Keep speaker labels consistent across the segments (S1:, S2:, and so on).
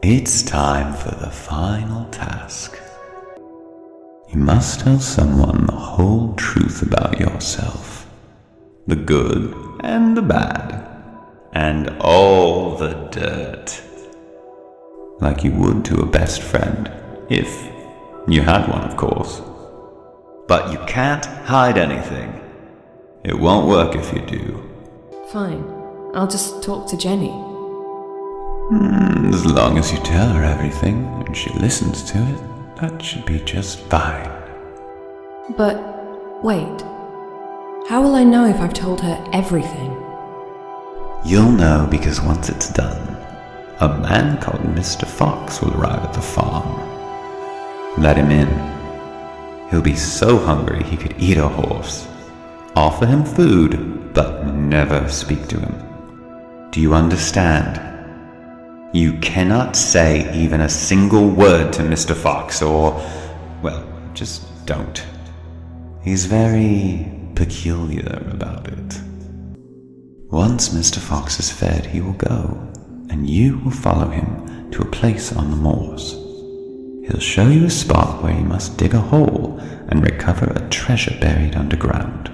S1: It's time for the final task. You must tell someone the whole truth about yourself. The good and the bad. And all the dirt. Like you would to a best friend. If you had one, of course. But you can't hide anything. It won't work if you do.
S2: Fine. I'll just talk to Jenny.
S1: As long as you tell her everything and she listens to it, that should be just fine.
S2: But, wait. How will I know if I've told her everything?
S1: You'll know because once it's done, a man called Mr. Fox will arrive at the farm. Let him in. He'll be so hungry he could eat a horse. Offer him food, but never speak to him. Do you understand? You cannot say even a single word to Mr. Fox or, well, just don't. He's very peculiar about it. Once Mr. Fox is fed, he will go, and you will follow him to a place on the moors. He'll show you a spot where you must dig a hole and recover a treasure buried underground.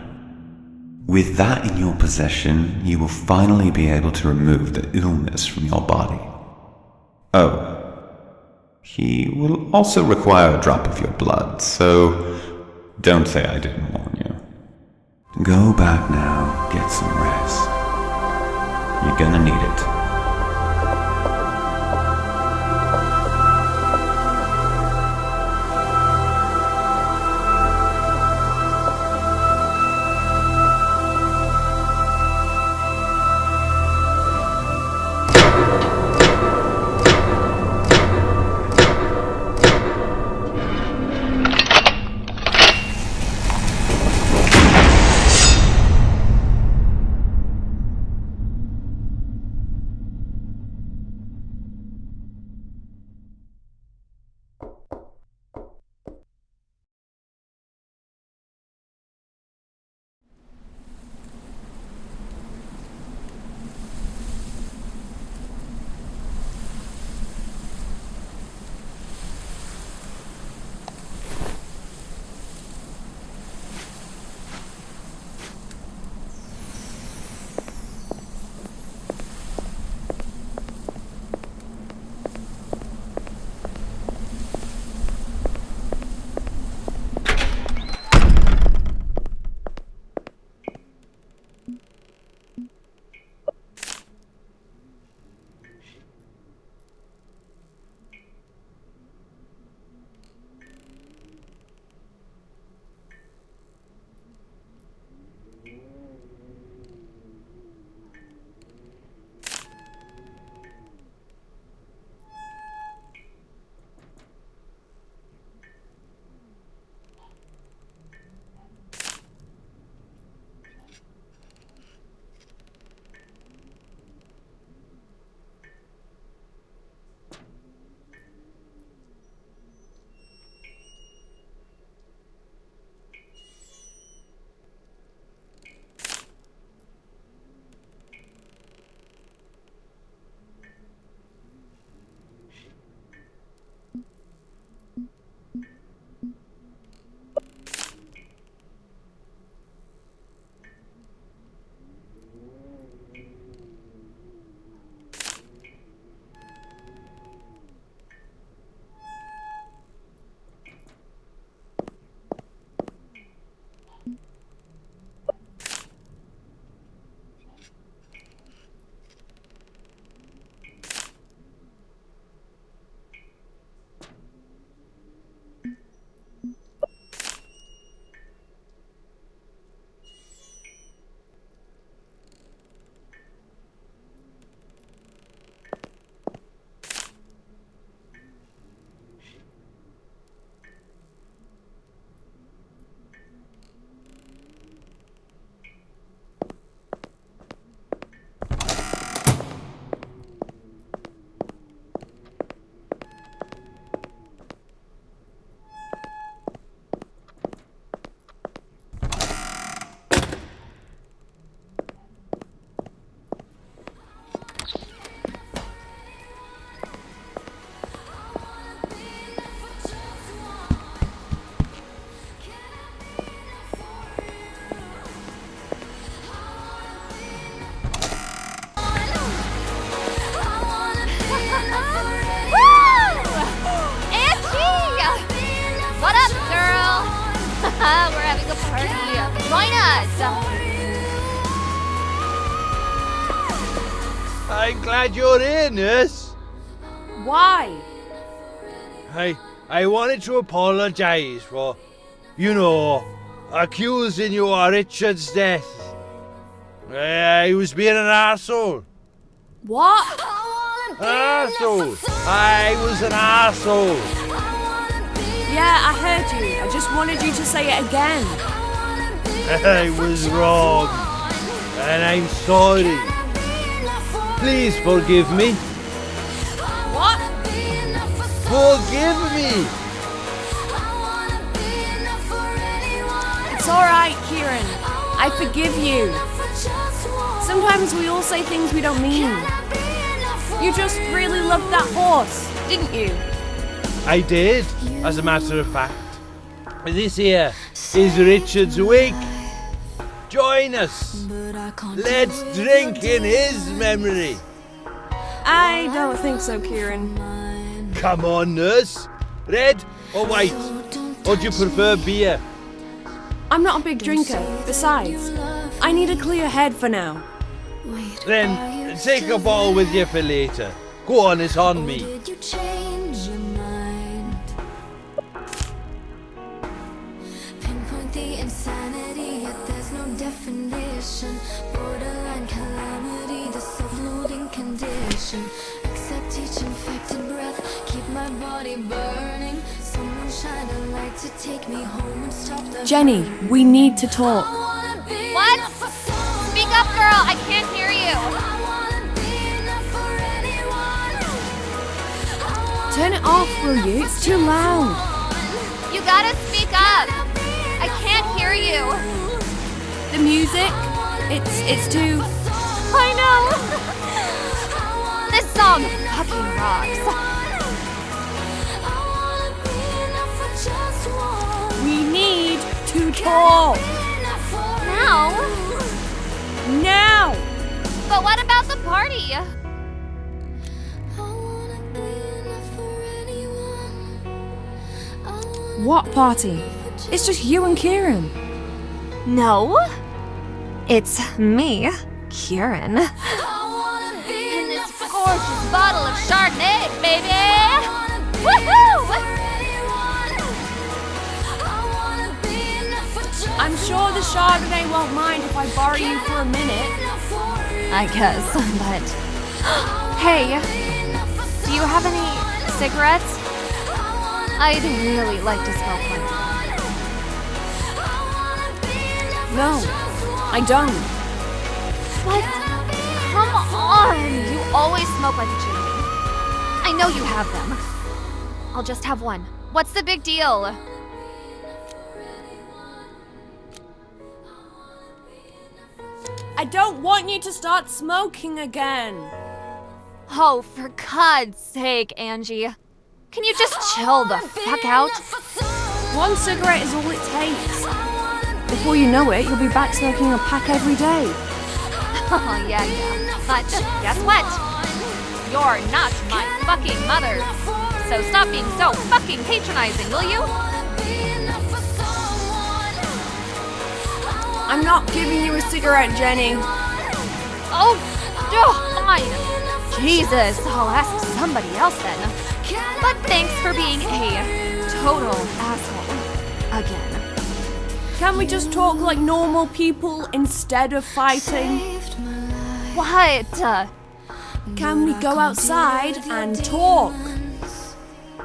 S1: With that in your possession, you will finally be able to remove the illness from your body. Oh, he will also require a drop of your blood, so don't say I didn't warn you. Go back now, get some rest. You're gonna need it.
S3: We're having a party. Join us.
S4: I'm glad you're here, nurse.
S2: Why?
S4: I wanted to apologise for, accusing you of Richard's death. I was being an arsehole.
S2: What?
S4: An arsehole. I was an arsehole.
S2: Yeah, I heard you. I just wanted you to say it again.
S4: I was wrong. And I'm sorry. Please forgive me.
S2: What?
S4: Forgive me.
S2: It's alright, Kieran. I forgive you. Sometimes we all say things we don't mean. You just really loved that horse, didn't you?
S4: I did, as a matter of fact. This here is Richard's wig. Join us. Let's drink in his memory.
S2: I don't think so, Kieran.
S4: Come on, nurse. Red or white? Or do you prefer beer?
S2: I'm not a big drinker. Besides, I need a clear head for now.
S4: Then take a bottle with you for later. Go on, it's on me.
S5: Did you change your mind? Pinpoint the insanity, yet there's no definition. Borderline calamity, the self-loathing condition. Accept each infected breath, keep my body burning. Someone shine a light to take me home and stop the
S2: Jenny, we need to talk.
S3: What? Speak up, girl. I can't hear you.
S2: Turn it off, will you? It's too loud.
S3: You gotta speak up. I can't hear you.
S2: The music, it's too...
S3: I know. This song fucking rocks.
S2: We need to talk.
S3: Now?
S2: Now!
S3: But what about the party?
S2: What party? It's just you and Kieran.
S3: No. It's me, Kieran. And this gorgeous bottle of Chardonnay, baby! Woohoo!
S2: I'm sure the Chardonnay won't mind if I borrow you for a minute.
S3: I guess, but... Hey, do you have any cigarettes? I'd really like to smoke one.
S2: No, I don't.
S3: But, come on! You always smoke like a chimney. I know you have them. I'll just have one. What's the big deal?
S2: I don't want you to start smoking again.
S3: Oh, for God's sake, Angie. Can you just chill the fuck out?
S2: One cigarette is all it takes. Before you know it, you'll be back smoking a pack every day.
S3: Oh, yeah. But guess what? You're not my fucking mother. So stop being so fucking patronizing, will you?
S2: I'm not giving you a cigarette, Jenny.
S3: Oh, fine. Jesus, I'll ask somebody else then. But thanks for being a total asshole. Again.
S2: Can we just talk like normal people instead of fighting?
S3: What?
S2: Can we go outside and talk?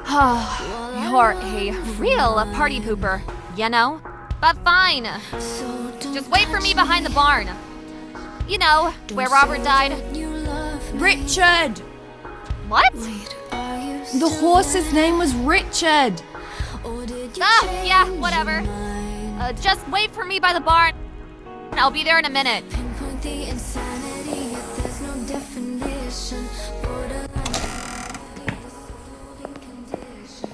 S3: You're a real party pooper, you know? But fine. Just wait for me behind the barn. You know, where Robert died.
S2: Richard!
S3: What?
S2: The horse's name was Richard.
S3: Yeah, whatever. Just wait for me by the barn. I'll be there in a minute.
S5: Pinpoint the insanity, yet there's no definition. Borderline calamity, the self-loathing condition.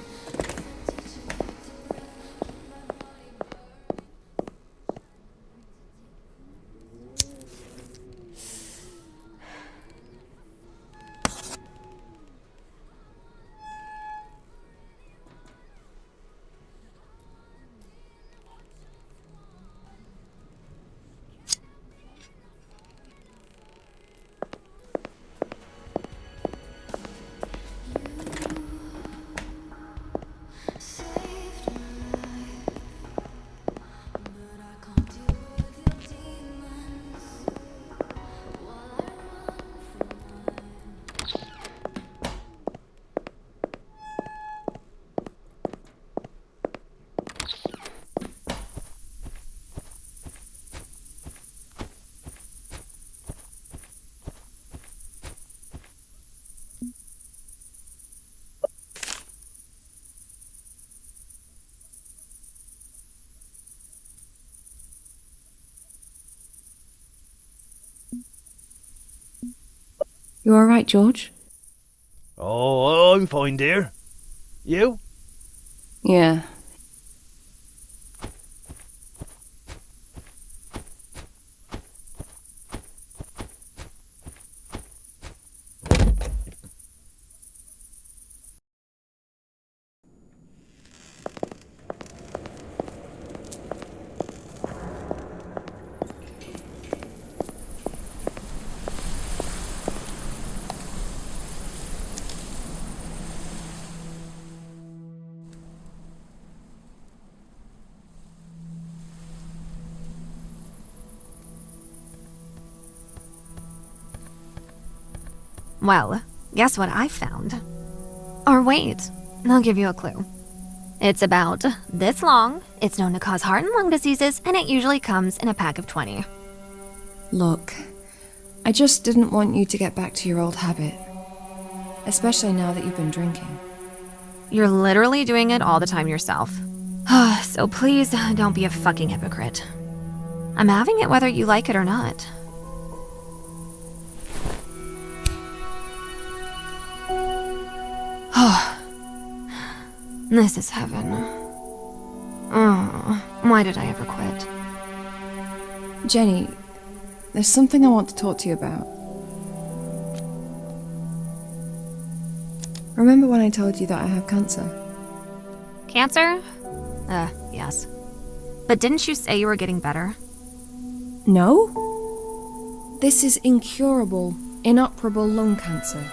S2: You alright, George?
S4: Oh, I'm fine, dear. You?
S2: Yeah.
S3: Well, guess what I found? Or wait, I'll give you a clue. It's about this long, it's known to cause heart and lung diseases, and it usually comes in a pack of 20.
S2: Look, I just didn't want you to get back to your old habit. Especially now that you've been drinking.
S3: You're literally doing it all the time yourself. So please, don't be a fucking hypocrite. I'm having it whether you like it or not. This is heaven. Oh, why did I ever quit?
S2: Jenny, there's something I want to talk to you about. Remember when I told you that I have cancer?
S3: Cancer? Yes. But didn't you say you were getting better?
S2: No? This is incurable, inoperable lung cancer.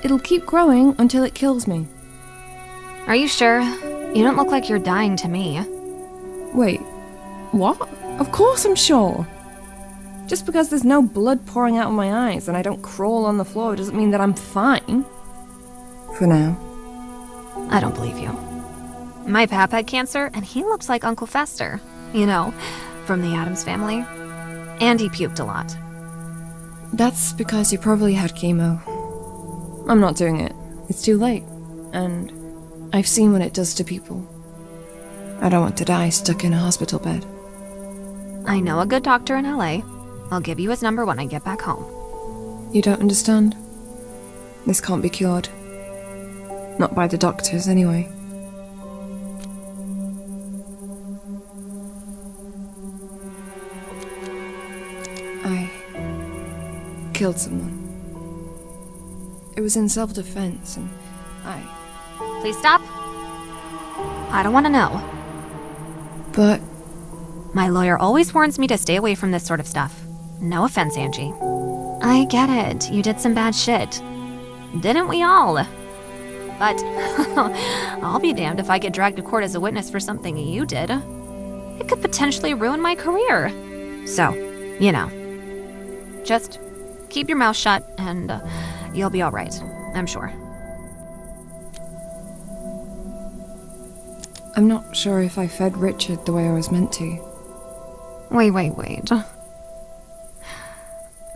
S2: It'll keep growing until it kills me.
S3: Are you sure? You don't look like you're dying to me.
S2: Wait, what? Of course I'm sure. Just because there's no blood pouring out of my eyes and I don't crawl on the floor doesn't mean that I'm fine. For now.
S3: I don't believe you. My pap had cancer, and he looks like Uncle Fester. You know, from the Addams family. And he puked a lot.
S2: That's because you probably had chemo. I'm not doing it. It's too late. And I've seen what it does to people. I don't want to die stuck in a hospital bed.
S3: I know a good doctor in LA. I'll give you his number when I get back home.
S2: You don't understand? This can't be cured. Not by the doctors, anyway. I killed someone. It was in self-defense, and
S3: Please stop. I don't want to know.
S2: But
S3: My lawyer always warns me to stay away from this sort of stuff. No offense, Angie. I get it. You did some bad shit. Didn't we all? But I'll be damned if I get dragged to court as a witness for something you did. It could potentially ruin my career. So, you know. Just keep your mouth shut and you'll be all right, I'm sure.
S2: I'm not sure if I fed Richard the way I was meant to.
S3: Wait.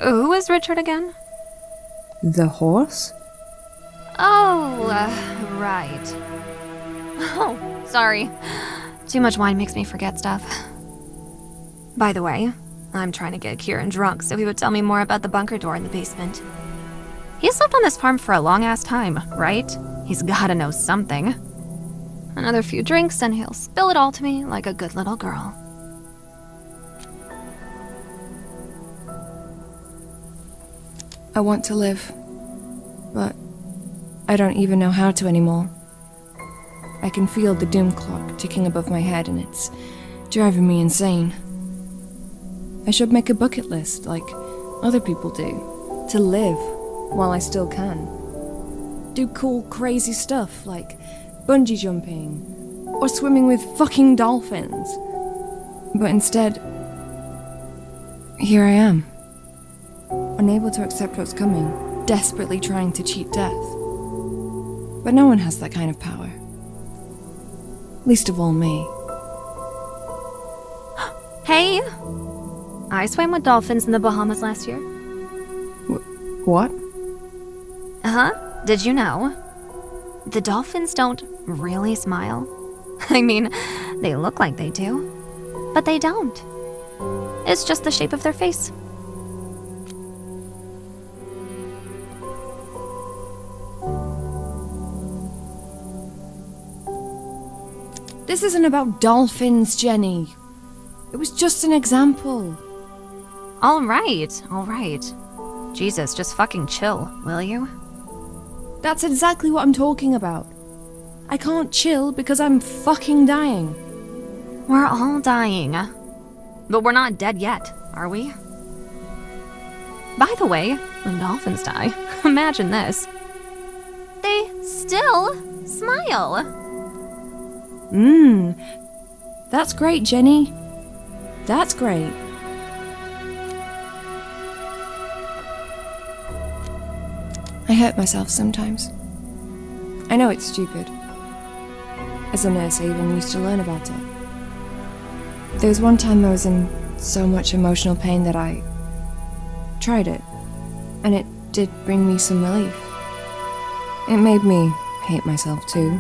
S3: Who is Richard again?
S2: The horse?
S3: Oh, right. Oh, sorry. Too much wine makes me forget stuff. By the way, I'm trying to get Kieran drunk so he would tell me more about the bunker door in the basement. He's lived on this farm for a long-ass time, right? He's gotta know something. Another few drinks and he'll spill it all to me like a good little girl.
S2: I want to live, but I don't even know how to anymore. I can feel the doom clock ticking above my head and it's driving me insane. I should make a bucket list like other people do, to live while I still can. Do cool, crazy stuff like bungee jumping or swimming with fucking dolphins. But instead, here I am. Unable to accept what's coming, desperately trying to cheat death. But no one has that kind of power. Least of all me.
S3: Hey! I swam with dolphins in the Bahamas last year.
S2: What?
S3: Uh-huh. Did you know? The dolphins don't really smile. I mean, they look like they do, but they don't. It's just the shape of their face.
S2: This isn't about dolphins, Jenny. It was just an example.
S3: All right. Jesus, just fucking chill, will you?
S2: That's exactly what I'm talking about. I can't chill because I'm fucking dying.
S3: We're all dying. But we're not dead yet, are we? By the way, when dolphins die, imagine this. They still smile.
S2: That's great, Jenny. That's great. I hurt myself sometimes. I know it's stupid. As a nurse, I even used to learn about it. There was one time I was in so much emotional pain that I tried it, and it did bring me some relief. It made me hate myself too.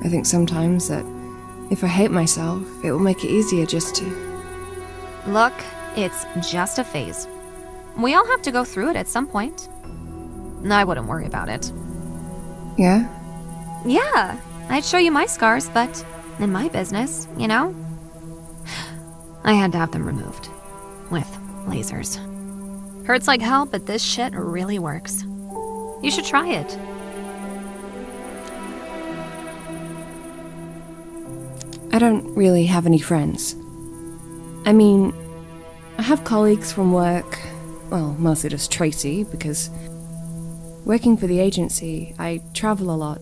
S2: I think sometimes that if I hate myself, it will make it easier just to...
S3: Look, it's just a phase. We all have to go through it at some point. I wouldn't worry about it.
S2: Yeah?
S3: Yeah, I'd show you my scars, but in my business, you know? I had to have them removed. With lasers. Hurts like hell, but this shit really works. You should try it.
S2: I don't really have any friends. I mean, I have colleagues from work. Well, mostly just Tracy, because working for the agency, I travel a lot,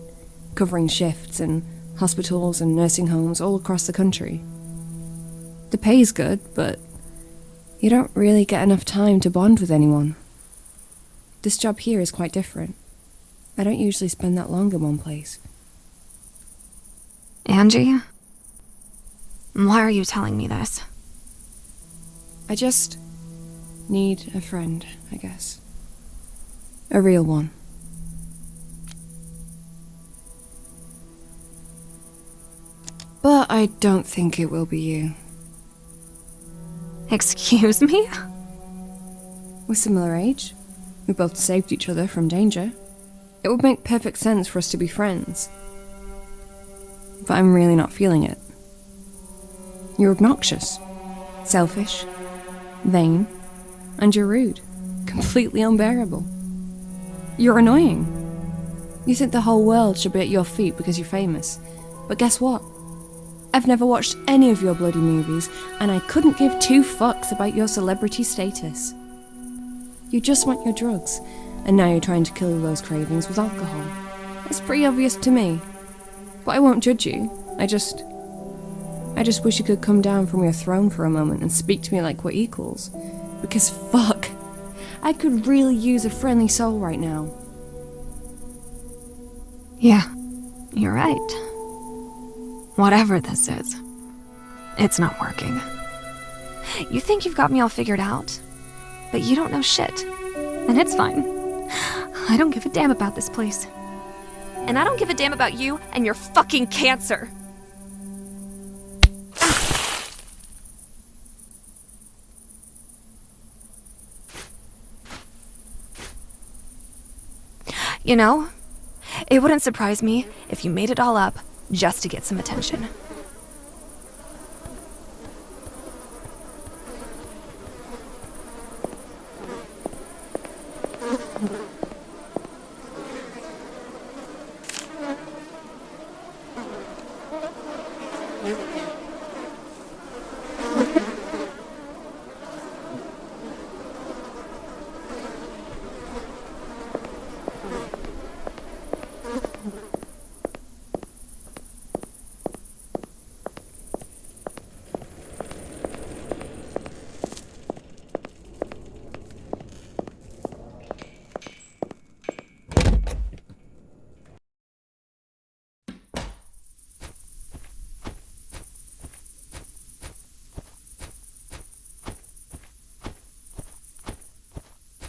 S2: covering shifts in hospitals and nursing homes all across the country. The pay's good, but you don't really get enough time to bond with anyone. This job here is quite different. I don't usually spend that long in one place.
S3: Angie? Why are you telling me this?
S2: I just need a friend, I guess. A real one. But I don't think it will be you.
S3: Excuse me?
S2: We're similar age. We both saved each other from danger. It would make perfect sense for us to be friends. But I'm really not feeling it. You're obnoxious, selfish, vain, and you're rude. Completely unbearable. You're annoying. You think the whole world should be at your feet because you're famous. But guess what? I've never watched any of your bloody movies, and I couldn't give two fucks about your celebrity status. You just want your drugs, and now you're trying to kill those cravings with alcohol. It's pretty obvious to me. But I won't judge you. I just wish you could come down from your throne for a moment and speak to me like we're equals. Because fuck, I could really use a friendly soul right now.
S3: Yeah, you're right. Whatever this is, it's not working. You think you've got me all figured out, but you don't know shit. And it's fine. I don't give a damn about this place. And I don't give a damn about you and your fucking cancer. You know, it wouldn't surprise me if you made it all up just to get some attention.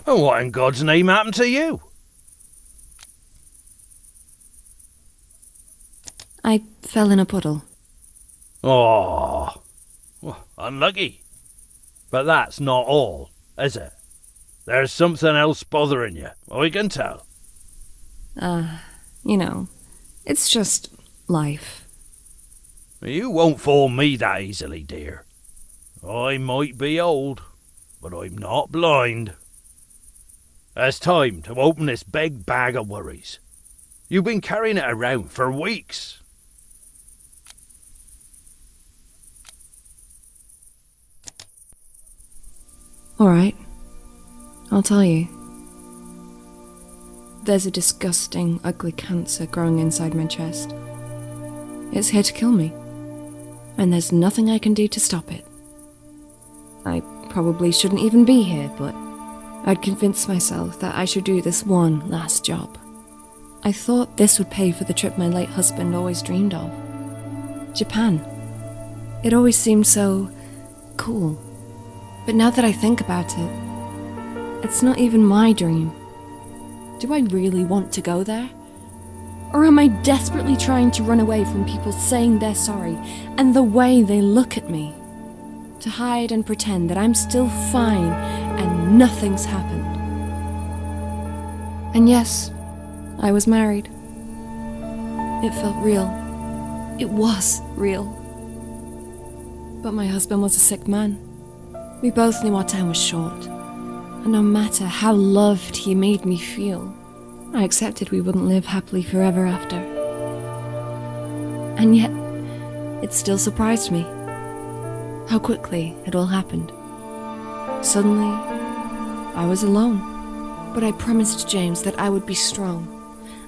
S4: And what in God's name happened to you?
S2: I fell in a puddle.
S4: Oh, well, unlucky. But that's not all, is it? There's something else bothering you, I can tell.
S2: You know, it's just life.
S4: You won't fool me that easily, dear. I might be old, but I'm not blind. It's time to open this big bag of worries. You've been carrying it around for weeks.
S2: Alright, I'll tell you. There's a disgusting, ugly cancer growing inside my chest. It's here to kill me, and there's nothing I can do to stop it. I probably shouldn't even be here, but I'd convinced myself that I should do this one last job. I thought this would pay for the trip my late husband always dreamed of. Japan. It always seemed so cool. But now that I think about it, it's not even my dream. Do I really want to go there? Or am I desperately trying to run away from people saying they're sorry and the way they look at me? To hide and pretend that I'm still fine and nothing's happened. And yes, I was married. It felt real. It was real. But my husband was a sick man. We both knew our time was short, and no matter how loved he made me feel, I accepted we wouldn't live happily forever after. And yet, it still surprised me how quickly it all happened. Suddenly, I was alone, but I promised James that I would be strong,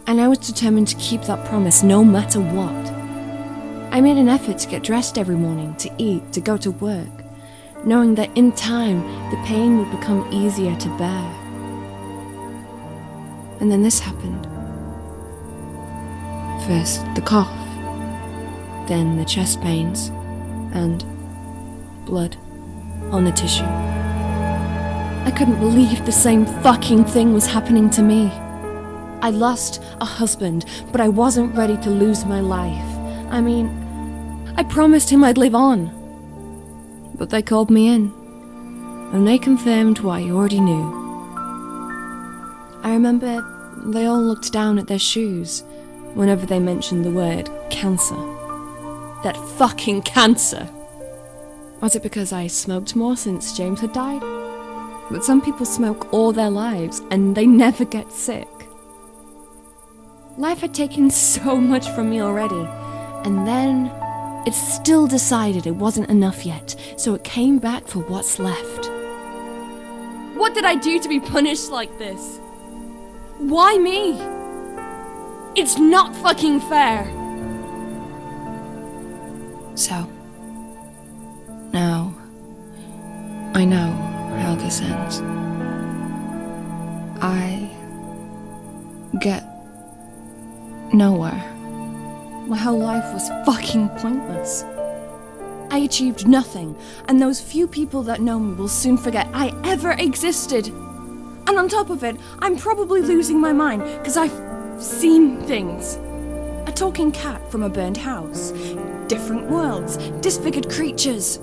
S2: and I was determined to keep that promise no matter what. I made an effort to get dressed every morning, to eat, to go to work, knowing that in time, the pain would become easier to bear. And then this happened. First, the cough, then the chest pains, and blood on the tissue. I couldn't believe the same fucking thing was happening to me. I lost a husband, but I wasn't ready to lose my life. I mean, I promised him I'd live on. But they called me in, and they confirmed what I already knew. I remember they all looked down at their shoes whenever they mentioned the word cancer. That fucking cancer! Was it because I smoked more since James had died? But some people smoke all their lives, and they never get sick. Life had taken so much from me already, and then it still decided it wasn't enough yet, so it came back for what's left. What did I do to be punished like this? Why me? It's not fucking fair. So, now, I know how this ends. I get nowhere. My whole life was fucking pointless. I achieved nothing, and those few people that know me will soon forget I ever existed. And on top of it, I'm probably losing my mind, because I've seen things. A talking cat from a burned house, different worlds, disfigured creatures.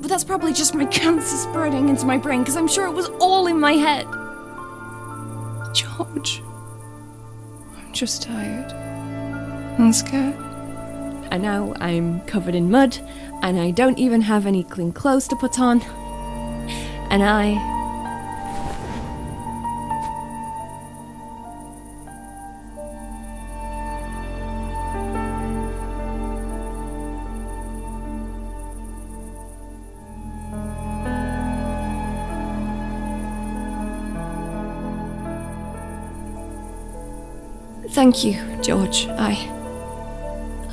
S2: But that's probably just my cancer spreading into my brain, because I'm sure it was all in my head. George, I'm just tired. I'm scared. And now I'm covered in mud, and I don't even have any clean clothes to put on. And Thank you, George.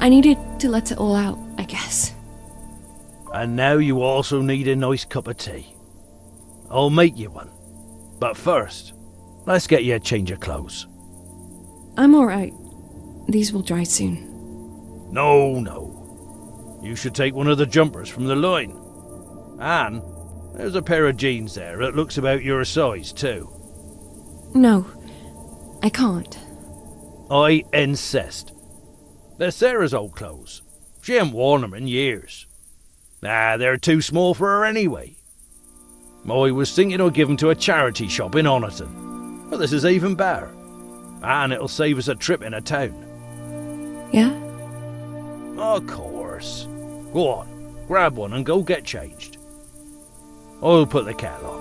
S2: I needed to let it all out, I guess.
S4: And now you also need a nice cup of tea. I'll make you one. But first, let's get you a change of clothes.
S2: I'm alright. These will dry soon.
S4: No. You should take one of the jumpers from the line. And there's a pair of jeans there that looks about your size too.
S2: No, I can't.
S4: I insist. They're Sarah's old clothes. She ain't worn them in years. They're too small for her anyway. I was thinking of giving to a charity shop in Oniton. But this is even better. And it'll save us a trip in a town.
S2: Yeah?
S4: Of course. worse. Go on, grab one and go get changed. I'll put the kettle on.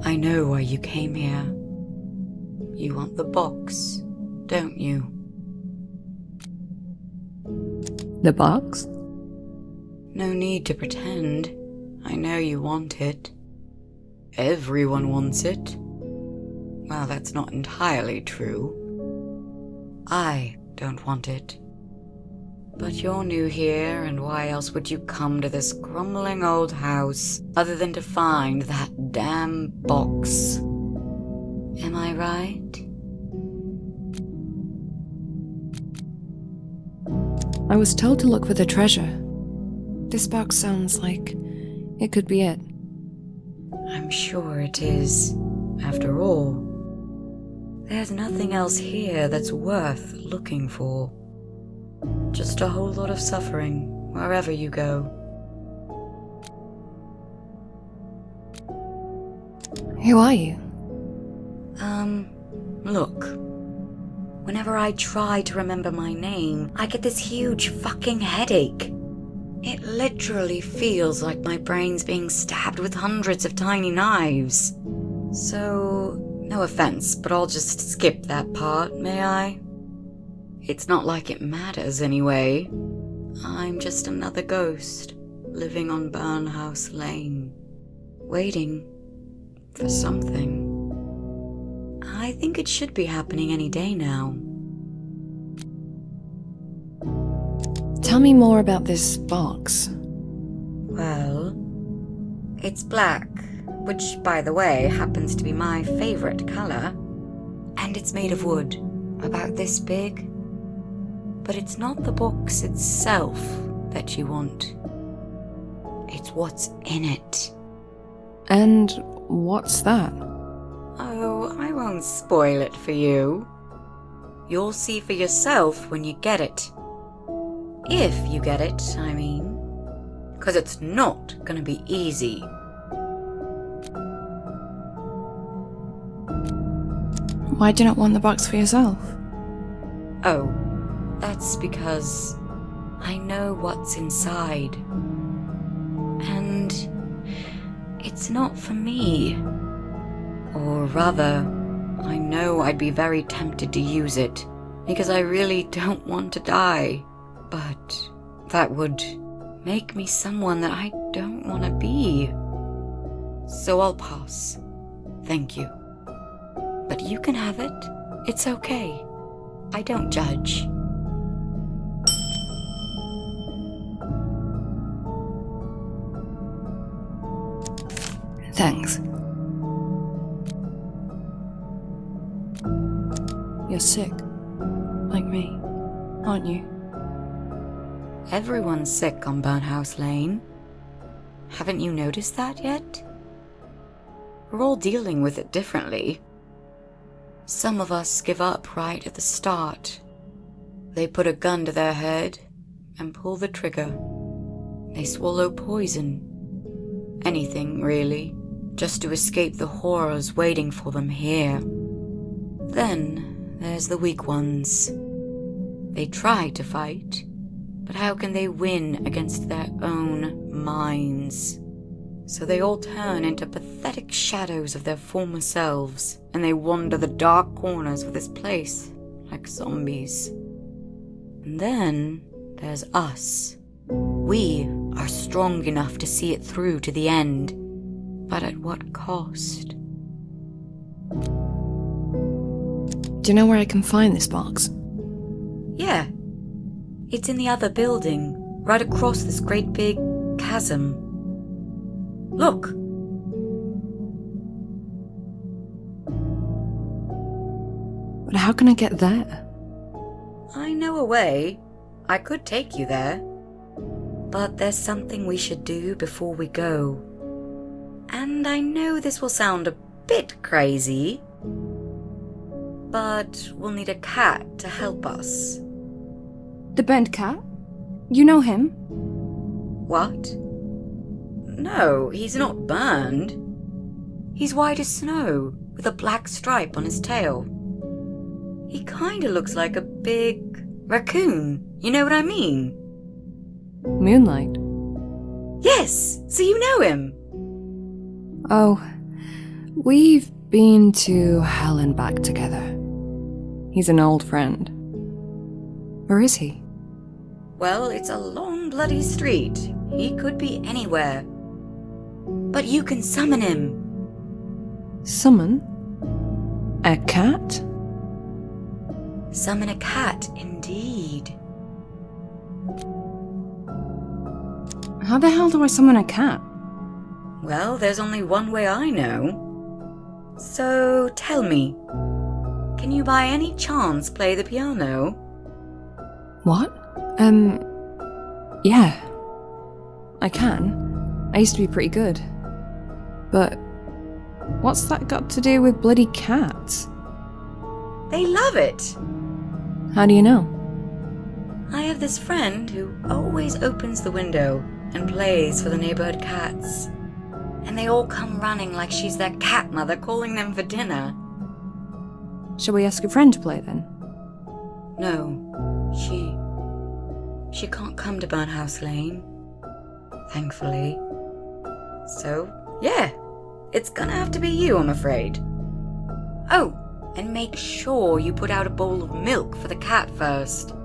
S6: I know why you came here. You want the box, don't you?
S2: The box?
S6: No need to pretend. I know you want it. Everyone wants it. Well, that's not entirely true. I don't want it. But you're new here, and why else would you come to this grumbling old house other than to find that damn box? Am I right?
S2: I was told to look for the treasure. This box sounds like it could be it.
S6: I'm sure it is. After all, there's nothing else here that's worth looking for. Just a whole lot of suffering wherever you go.
S2: Who are you?
S6: Look. Whenever I try to remember my name, I get this huge fucking headache. It literally feels like my brain's being stabbed with hundreds of tiny knives. So, no offense, but I'll just skip that part, may I? It's not like it matters anyway. I'm just another ghost, living on Burnhouse Lane, waiting for something. I think it should be happening any day now.
S2: Tell me more about this box.
S6: Well, it's black, which, by the way, happens to be my favorite color. And it's made of wood, about this big. But it's not the box itself that you want. It's what's in it.
S2: And what's that?
S6: Oh, I won't spoil it for you. You'll see for yourself when you get it. If you get it, I mean. 'Cause it's not gonna be easy.
S2: Why do you not want the box for yourself?
S6: Oh, that's because I know what's inside. it's not for me. Or rather, I know I'd be very tempted to use it, because I really don't want to die. But that would make me someone that I don't want to be. So I'll pass. Thank you. But you can have it. It's okay. I don't judge.
S2: Thanks. You're sick. Like me, aren't you?
S6: Everyone's sick on Burnhouse Lane. Haven't you noticed that yet? We're all dealing with it differently. Some of us give up right at the start. They put a gun to their head and pull the trigger. They swallow poison. Anything, really, just to escape the horrors waiting for them here. Then there's the weak ones. They try to fight, but how can they win against their own minds? So they all turn into pathetic shadows of their former selves, and they wander the dark corners of this place like zombies. And then there's us. We are strong enough to see it through to the end, but at what cost?
S2: Do you know where I can find this box?
S6: Yeah. It's in the other building, right across this great big chasm. Look!
S2: But how can I get there?
S6: I know a way. I could take you there. But there's something we should do before we go. And I know this will sound a bit crazy, but we'll need a cat to help us.
S2: The bent cat? You know him?
S6: What? No, he's not burned. He's white as snow, with a black stripe on his tail. He kinda looks like a big raccoon, you know what I mean?
S2: Moonlight?
S6: Yes, so you know him.
S2: Oh, we've been to hell and back together. He's an old friend. Where is he?
S6: Well, it's a long bloody street. He could be anywhere. But you can summon him.
S2: Summon? A cat?
S6: Summon a cat, indeed.
S2: How the hell do I summon a cat?
S6: Well, there's only one way I know. So, tell me, can you by any chance play the piano?
S2: What? Yeah. I can. I used to be pretty good. But what's that got to do with bloody cats?
S6: They love it!
S2: How do you know?
S6: I have this friend who always opens the window and plays for the neighborhood cats. And they all come running like she's their cat mother calling them for dinner.
S2: Shall we ask a friend to play then?
S6: No, she can't come to Burnhouse Lane, thankfully. So, yeah, it's gonna have to be you, I'm afraid. Oh, and make sure you put out a bowl of milk for the cat first.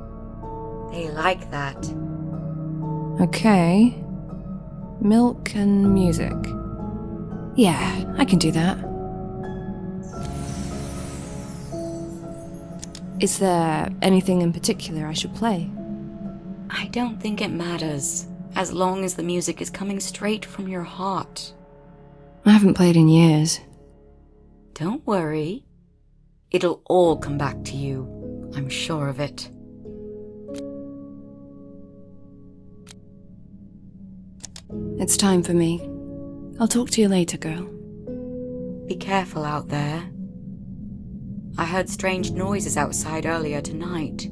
S6: They like that.
S2: Okay. Milk and music. Yeah, I can do that. Is there anything in particular I should play?
S6: I don't think it matters, as long as the music is coming straight from your heart.
S2: I haven't played in years.
S6: Don't worry. It'll all come back to you. I'm sure of it.
S2: It's time for me. I'll talk to you later, girl.
S6: Be careful out there. I heard strange noises outside earlier tonight.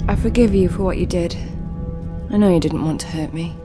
S2: I forgive you for what you did. I know you didn't want to hurt me.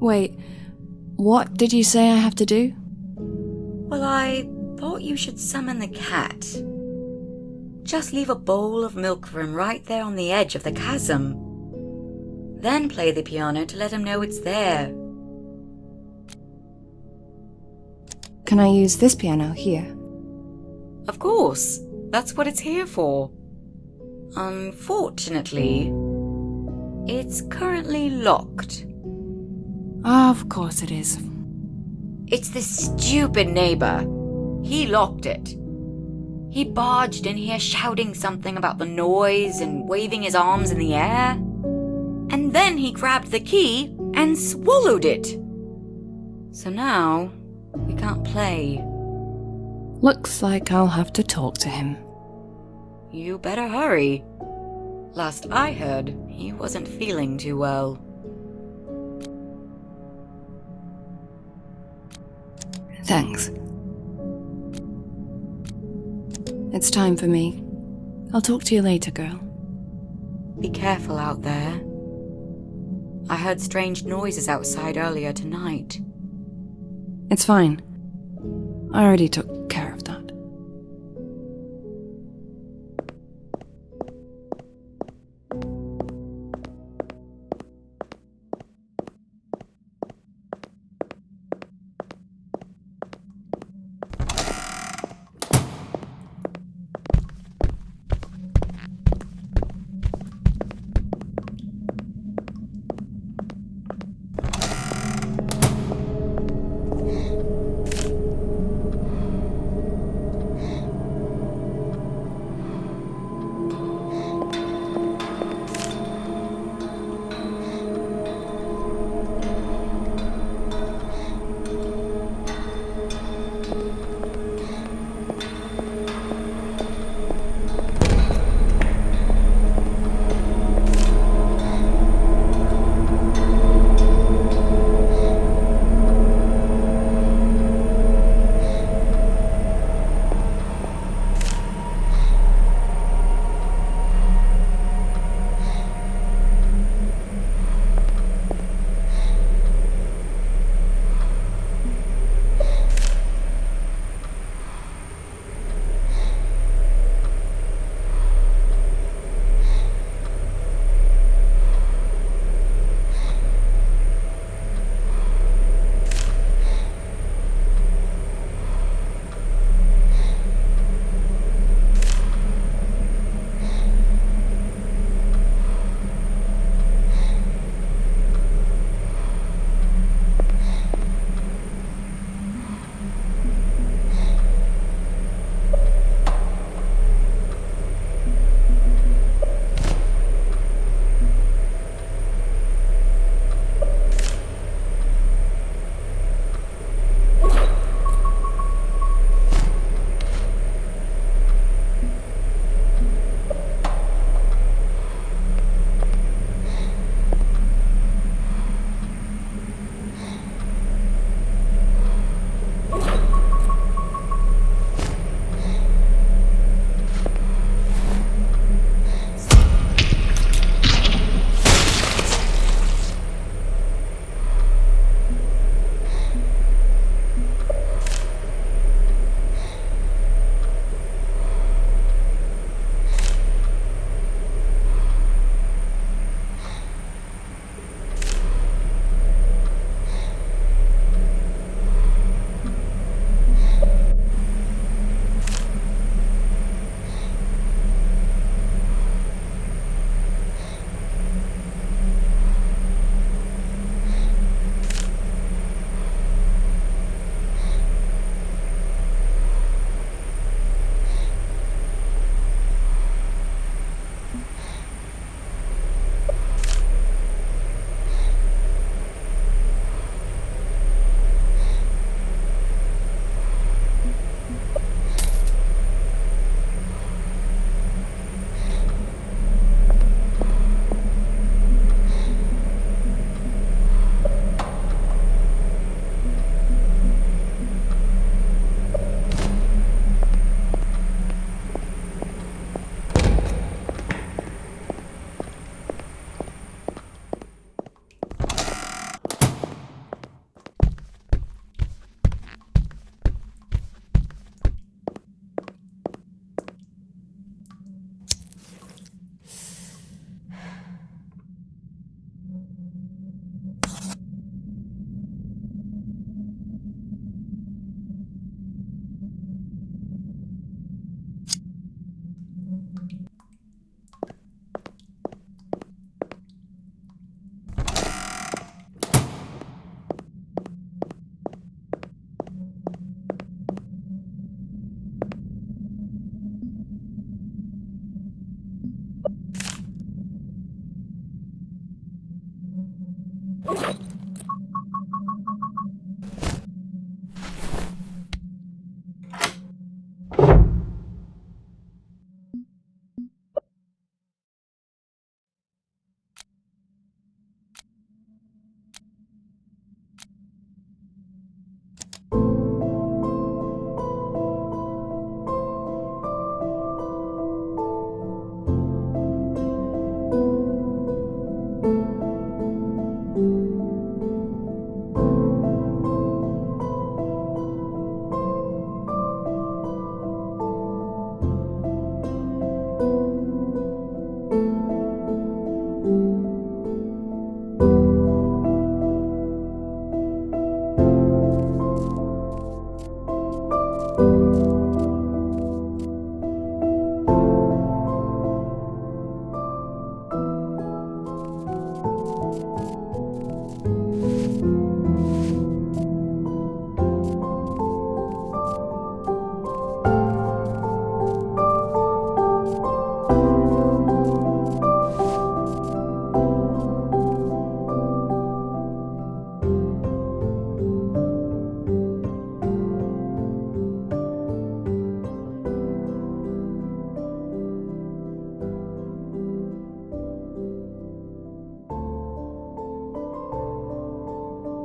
S2: Wait, what did you say I have to do?
S6: Well, I thought you should summon the cat. Just leave a bowl of milk for him right there on the edge of the chasm. Then play the piano to let him know it's there.
S2: Can I use this piano here?
S6: Of course, that's what it's here for. Unfortunately, it's currently locked.
S2: Of course it is.
S6: It's this stupid neighbor. He locked it. He barged in here shouting something about the noise and waving his arms in the air. And then he grabbed the key and swallowed it. So now, we can't play.
S2: Looks like I'll have to talk to him.
S6: You better hurry. Last I heard, he wasn't feeling too well.
S2: Thanks. It's time for me. I'll talk to you later, girl.
S6: Be careful out there. I heard strange noises outside earlier tonight.
S2: It's fine. I already took care of that.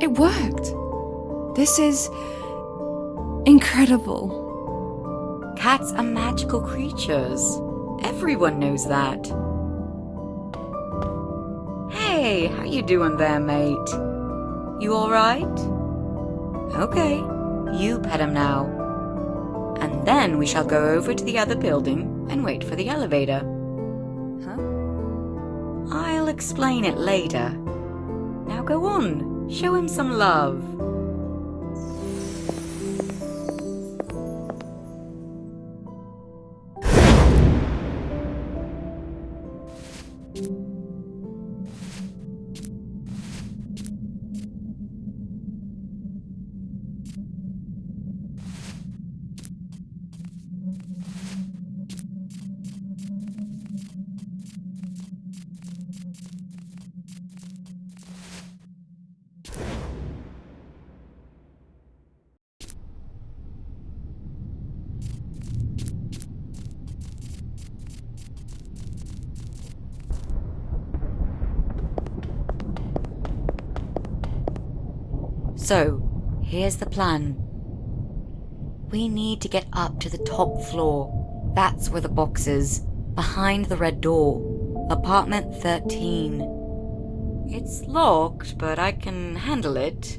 S2: It worked! This is incredible.
S6: Cats are magical creatures. Everyone knows that. Hey, how you doing there, mate? You alright? Okay, you pet him now. And then we shall go over to the other building and wait for the elevator. Huh? I'll explain it later. Now go on, show him some love. So, here's the plan. We need to get up to the top floor. That's where the box is, behind the red door. Apartment 13. It's locked, but I can handle it.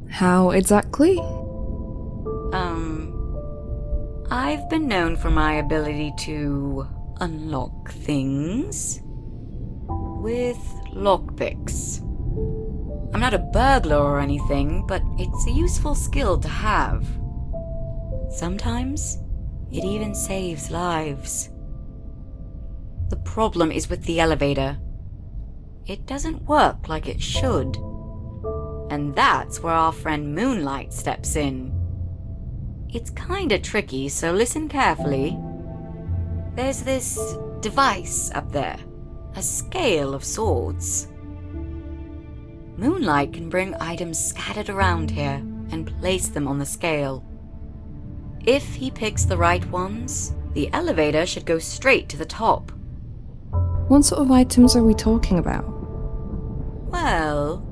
S2: How exactly?
S6: I've been known for my ability to unlock things with lockpicks. I'm not a burglar or anything, but it's a useful skill to have. Sometimes, it even saves lives. The problem is with the elevator. It doesn't work like it should. And that's where our friend Moonlight steps in. It's kinda tricky, so listen carefully. There's this device up there, a scale of sorts. Moonlight can bring items scattered around here and place them on the scale. If he picks the right ones, the elevator should go straight to the top.
S2: What sort of items are we talking about?
S6: Well,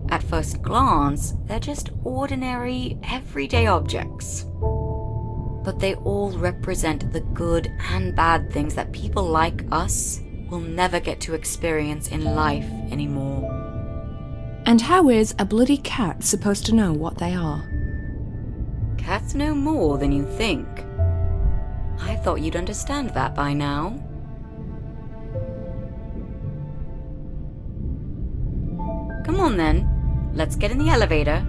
S6: at first glance, they're just ordinary, everyday objects. But they all represent the good and bad things that people like us will never get to experience in life anymore.
S2: And how is a bloody cat supposed to know what they are?
S6: Cats know more than you think. I thought you'd understand that by now. Come on then, let's get in the elevator.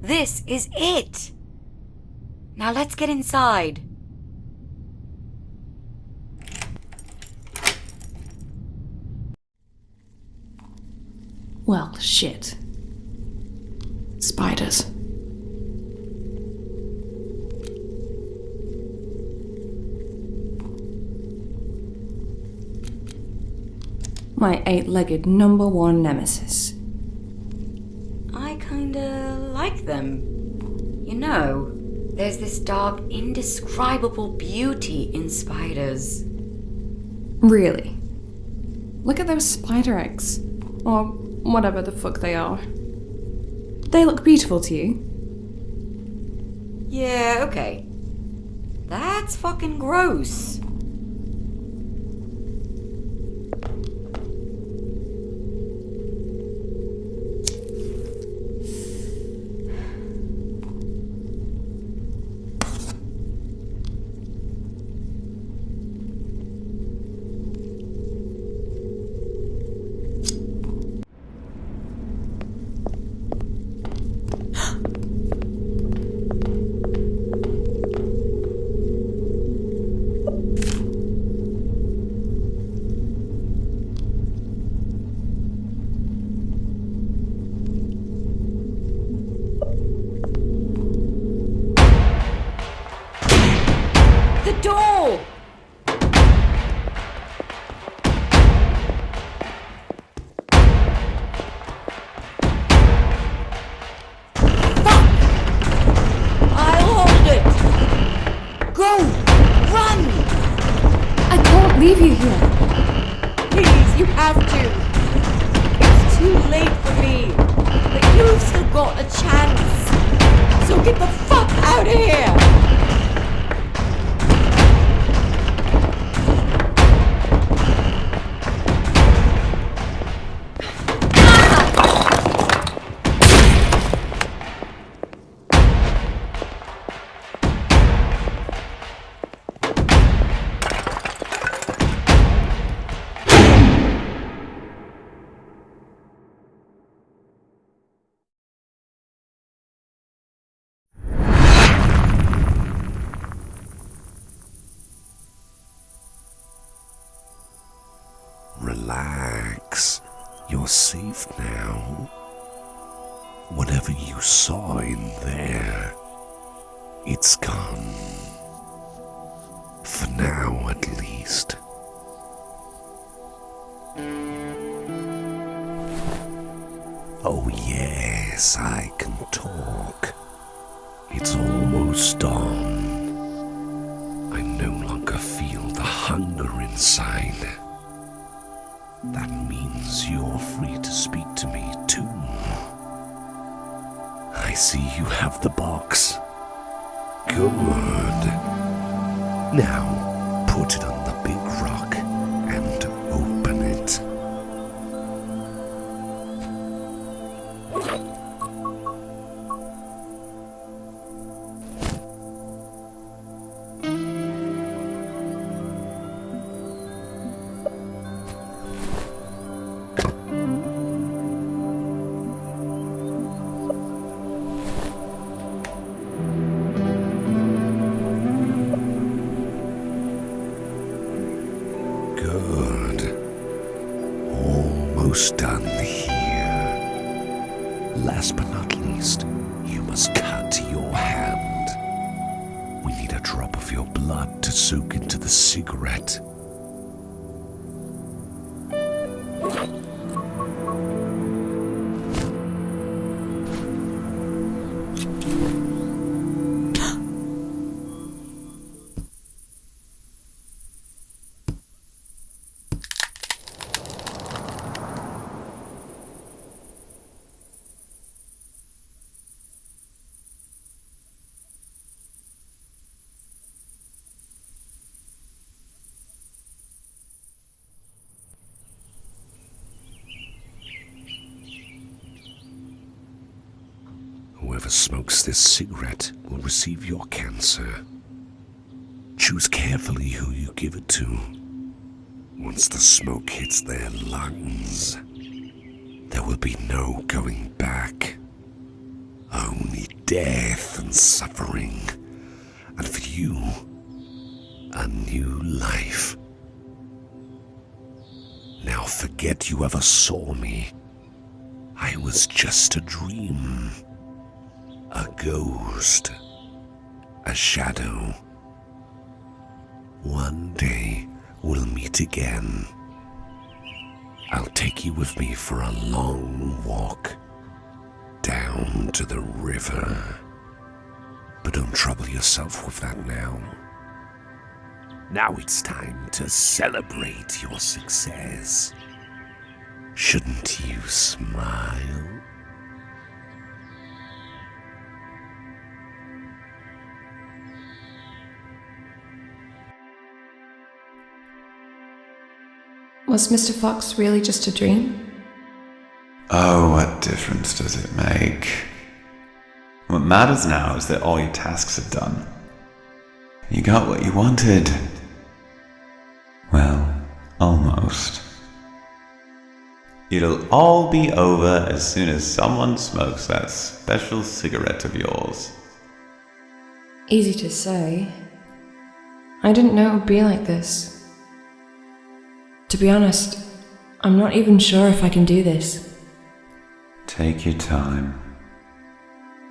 S6: This is it! Now let's get inside.
S7: Well, shit. Spiders.
S2: My eight-legged number one nemesis.
S6: I kinda like them. You know, there's this dark, indescribable beauty in spiders.
S2: Really? Look at those spider eggs. Or whatever the fuck they are. They look beautiful to you?
S6: Yeah, okay. That's fucking gross. The door! Fuck! I'll hold it! Go! Run!
S2: I can't leave you here.
S6: Please, you have to. It's too late for me. But you've still got a chance. So get the fuck out
S7: out of here!
S8: Relax. You're safe now. Whatever you saw in there, it's gone. For now, at least. Oh yes, I can talk. It's almost dawn. I no longer feel the hunger inside. That means you're free to speak to me too. I see you have the box. Good. Now, put it on the big rock and open it. Good. Almost done here. Last but not least, you must cut your hand. We need a drop of your blood to soak into the cigarette. Whoever smokes this cigarette will receive your cancer. Choose carefully who you give it to. Once the smoke hits their lungs, there will be no going back. Only death and suffering. And for you, a new life. Now forget you ever saw me. I was just a dream. A ghost. A shadow. One day we'll meet again. I'll take you with me for a long walk down to the river. But don't trouble yourself with that now. Now it's time to celebrate your success. Shouldn't you smile?
S2: Was Mr. Fox really just a dream?
S1: Oh, what difference does it make? What matters now is that all your tasks are done. You got what you wanted. Well, almost. It'll all be over as soon as someone smokes that special cigarette of yours.
S2: Easy to say. I didn't know it would be like this. To be honest, I'm not even sure if I can do this.
S1: Take your time,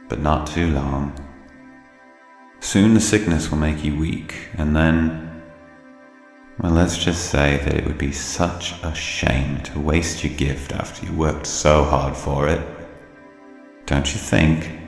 S1: but not too long. Soon the sickness will make you weak, and then, well, let's just say that it would be such a shame to waste your gift after you worked so hard for it. Don't you think?